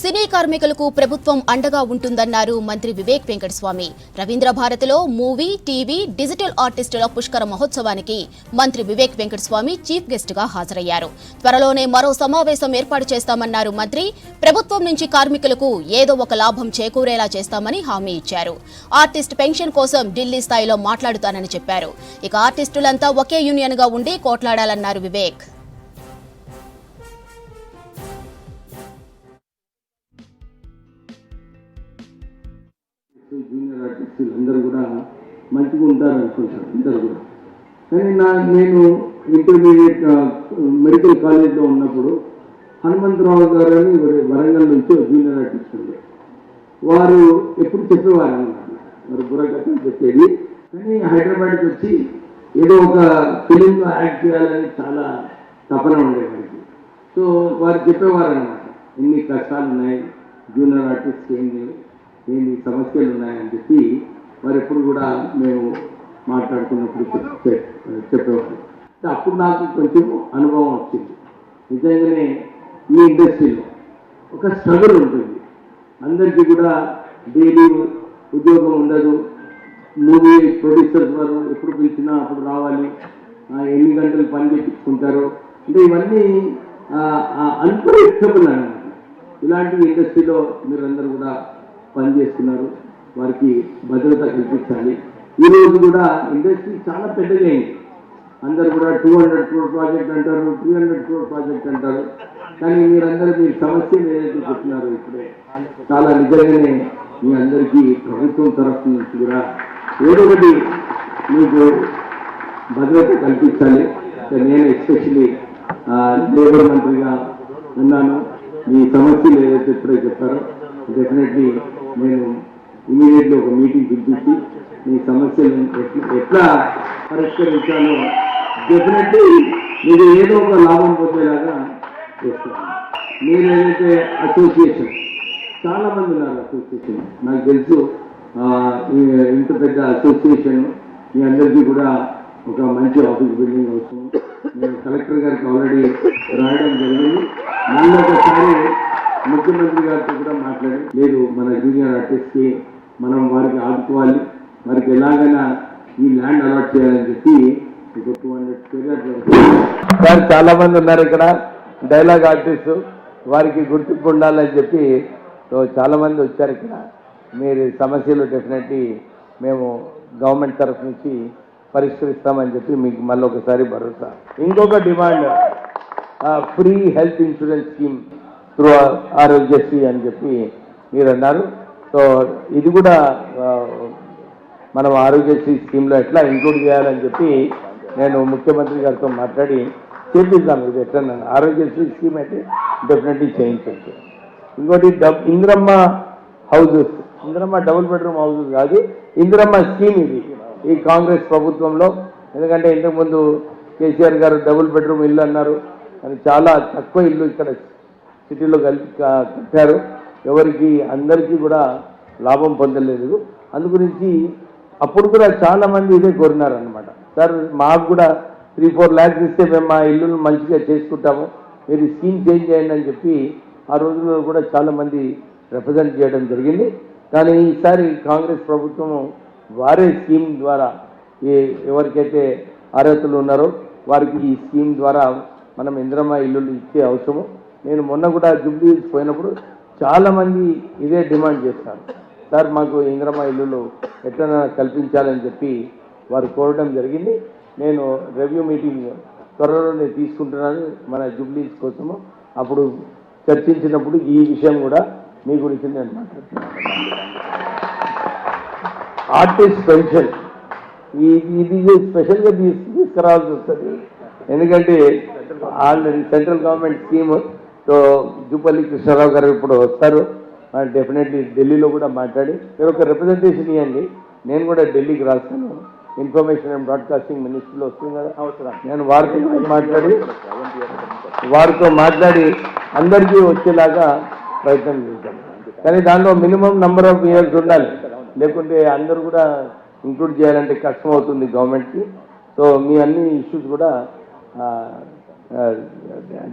సినీ కార్మికులకు ప్రభుత్వం అండగా ఉంటుందన్నారు మంత్రి వివేక్ వెంకటస్వామి. రవీంద్ర భారతిలో మూవీ, టీవీ, డిజిటల్ ఆర్టిస్టుల పుష్కర మహోత్సవానికి మంత్రి వివేక్ వెంకటస్వామి చీఫ్ గెస్ట్ గా హాజరయ్యారు. త్వరలోనే మరో సమావేశం ఏర్పాటు చేస్తామన్నారు మంత్రి. ప్రభుత్వం నుంచి కార్మికులకు ఏదో ఒక లాభం చేకూరేలా చేస్తామని హామీ ఇచ్చారు. ఆర్టిస్ట్ పెన్షన్ కోసం ఢిల్లీ స్థాయిలో మాట్లాడుతానని చెప్పారు. ఇక ఆర్టిస్టులంతా ఒకే యూనియన్ గా ఉండి కోట్లాడాలన్నారు వివేక్. జూనియర్ ఆర్టిస్టులు అందరూ కూడా మంచిగా ఉంటారు అనుకుంటారు అందరూ కూడా. కానీ నేను ఇంటర్మీడియట్ మెడికల్ కాలేజ్లో ఉన్నప్పుడు హనుమంతరావు గారు అని వరంగల్ నుంచి జూనియర్ ఆర్టిస్ట్ ఉంది. వారు ఎప్పుడు చెప్పేవారు అన్నమాట, మరి బుర్రకథలు చెప్పేది. కానీ హైదరాబాద్కి వచ్చి ఏదో ఒక ఫిలింలో యాక్ట్ చేయాలని చాలా తపన ఉండేవారికి. సో వారు చెప్పేవారు అన్నమాట, ఎన్ని కష్టాలు ఉన్నాయి జూనియర్ ఆర్టిస్ట్, ఏంటి సమస్యలు ఉన్నాయని చెప్పి వారు ఎప్పుడు కూడా మేము మాట్లాడుకున్నప్పుడు చెప్పేవారు. అప్పుడు నాకు కొంచెం అనుభవం వచ్చింది. నిజంగానే ఈ ఇండస్ట్రీలో ఒక స్ట్రగుల్ ఉంటుంది. అందరికీ కూడా డైలీ ఉద్యోగం ఉండదు. మూవీ ప్రొడ్యూసర్స్ వారు ఎప్పుడు పిలిచినా అప్పుడు రావాలి, ఎన్ని గంటలు పని చేయించుకుంటారు అంటే ఇవన్నీ అన్ప్రెడిక్టబుల్ అన్నమాట. ఇలాంటి ఇండస్ట్రీలో మీరందరూ కూడా పనిచేస్తున్నారు, వారికి భద్రత కల్పించాలి. ఈరోజు కూడా ఇండస్ట్రీ చాలా పెద్దగా అయింది. అందరు కూడా 200 crore ప్రాజెక్ట్ అంటారు, 300 crore ప్రాజెక్ట్ అంటారు. కానీ మీరందరూ మీ సమస్యలు ఏదైతే చెప్తున్నారో ఇప్పుడే చాలా నిజంగానే మీ అందరికీ ప్రభుత్వం తరఫు నుంచి కూడా ఏదో ఒకటి మీకు భద్రత కల్పించాలి. నేను ఎస్పెషలీ లేబర్ మంత్రిగా ఉన్నాను. మీ సమస్యలు ఏదైతే ఇప్పుడే చెప్పారో డెఫినెట్లీ నేను ఇమీడియట్లీ ఒక మీటింగ్ పిలిపించి మీ సమస్యలను ఎట్లా పరిష్కరించాలో డెఫినెట్లీ మీరు ఏదో ఒక లాభం పొందేలాగా చేస్తాను. మీరు ఏదైతే అసోసియేషన్ చాలామంది ఉన్నారు, అసోసియేషన్ నాకు తెలుసు. ఇంత పెద్ద అసోసియేషన్ మీ అందరికీ కూడా ఒక మంచి ఆఫీస్ బిల్డింగ్ అవసరం. నేను కలెక్టర్ గారికి ఆల్రెడీ రాయడం జరిగింది. మళ్ళీ ఒకసారి ముఖ్యమంత్రి గారితో కూడా మాట్లాడి లేదు, మన జూనియర్ ఆర్టిస్ట్కి మనం వారికి ఆదుకోవాలి, వారికి ఎలాగైనా ఈ ల్యాండ్ అలాట్ చేయాలని చెప్పి ఒక 200 acres సార్ చాలా మంది ఉన్నారు ఇక్కడ డైలాగ్ ఆర్టిస్ట్, వారికి గుర్తింపు ఉండాలని చెప్పి చాలా మంది వచ్చారు ఇక్కడ. మీరు సమస్యలు డెఫినెట్లీ మేము గవర్నమెంట్ తరఫు నుంచి పరిష్కరిస్తామని చెప్పి మీకు మళ్ళీ ఒకసారి భరోసా. ఇంకొక demand, free health insurance scheme through Aarogyasri అని చెప్పి మీరు అన్నారు. సో ఇది కూడా మనం ఆరోగ్యశ్రీ స్కీమ్లో ఎట్లా ఇంక్లూడ్ చేయాలని చెప్పి నేను ముఖ్యమంత్రి గారితో మాట్లాడి చేపిద్దాం. ఇది ఎట్లా ఆరోగ్యశ్రీ స్కీమ్ అయితే డెఫినెట్లీ చేయించవచ్చు. ఇంకోటి Indiramma houses, Indiramma double bedroom houses కాదు, ఇందిరమ్మ స్కీమ్ ఇది ఈ కాంగ్రెస్ ప్రభుత్వంలో. ఎందుకంటే ఇంతకుముందు కేసీఆర్ గారు డబుల్ బెడ్రూమ్ ఇల్లు అన్నారు, అది చాలా తక్కువ ఇల్లు ఇక్కడ సిటీలో కట్టారు. ఎవరికి అందరికీ కూడా లాభం పొందలేదు. అందుగురించి అప్పుడు కూడా చాలామంది ఇదే కోరినారు అనమాట, సార్ మాకు కూడా 3-4 lakhs ఇస్తే మేము మా ఇల్లును మంచిగా చేసుకుంటాము, మీరు స్కీమ్ చేంజ్ చేయండి అని చెప్పి ఆ రోజుల్లో కూడా చాలామంది రిప్రజెంట్ చేయడం జరిగింది. కానీ ఈసారి కాంగ్రెస్ ప్రభుత్వం వారే స్కీమ్ ద్వారా ఎవరికైతే అర్హతలు ఉన్నారో వారికి ఈ స్కీమ్ ద్వారా మనం ఇందిరమ్మ ఇల్లులు ఇచ్చే అవసరము. నేను మొన్న కూడా జూబ్లీ పోయినప్పుడు చాలామంది ఇదే డిమాండ్ చేస్తారు, సార్ మాకు ఇందిరమ్మ ఇల్లులు ఎట్లైనా కల్పించాలని చెప్పి వారు కోరడం జరిగింది. నేను రివ్యూ మీటింగ్ త్వరలోనే తీసుకుంటున్నాను మన జూబ్లీస్ కోసము. అప్పుడు చర్చించినప్పుడు ఈ విషయం కూడా మీ గురించి నేను మాట్లాడుతున్నాను. ఆర్టిస్ట్ పెన్షన్ ఇది స్పెషల్గా తీసుకురావాల్సి వస్తుంది. ఎందుకంటే already central government scheme. So Jupally Krishnarao గారు ఇప్పుడు వస్తారు, డెఫినెట్లీ ఢిల్లీలో కూడా మాట్లాడి మీరు ఒక రిప్రజెంటేషన్ ఇవ్వండి. నేను కూడా ఢిల్లీకి రాస్తాను, ఇన్ఫర్మేషన్ అండ్ బ్రాడ్కాస్టింగ్ మినిస్ట్రీలో వస్తుంది కదా, నేను వారితో మాట్లాడి అందరికీ వచ్చేలాగా ప్రయత్నం చేద్దాం. కానీ దానిలో మినిమం నెంబర్ ఆఫ్ ఇయర్స్ ఉండాలి, లేకుంటే అందరూ కూడా ఇంక్లూడ్ చేయాలంటే కష్టం అవుతుంది గవర్నమెంట్కి. సో మీ అన్ని ఇష్యూస్ కూడా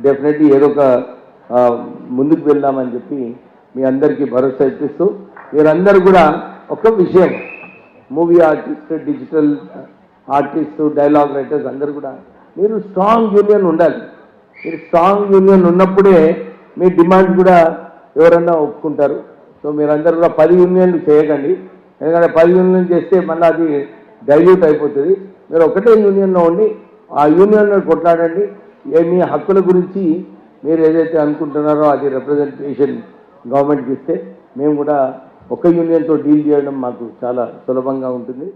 డెఫినెట్లీ ఏదో ఒక ముందుకు వెళ్దామని చెప్పి మీ అందరికీ భరోసా ఇప్పిస్తూ మీరందరూ కూడా ఒక విషయం, movie artist, digital artist, dialogue writers అందరూ కూడా మీరు స్ట్రాంగ్ యూనియన్ ఉండాలి. మీరు స్ట్రాంగ్ యూనియన్ ఉన్నప్పుడే మీ డిమాండ్ కూడా ఎవరన్నా ఒప్పుకుంటారు. సో మీరందరూ కూడా 10 యూనియన్లు చేయకండి, ఎందుకంటే 10 యూనియన్లు చేస్తే మళ్ళీ అది డైల్యూట్ అయిపోతుంది. మీరు ఒకటే యూనియన్లో ఉండి ఆ యూనియన్లో కొట్లాడండి. మీ హక్కుల గురించి మీరు ఏదైతే అనుకుంటున్నారో అది రిప్రజెంటేషన్ గవర్నమెంట్కి ఇస్తే మేము కూడా ఒక యూనియన్తో డీల్ చేయడం మాకు చాలా సులభంగా ఉంటుంది.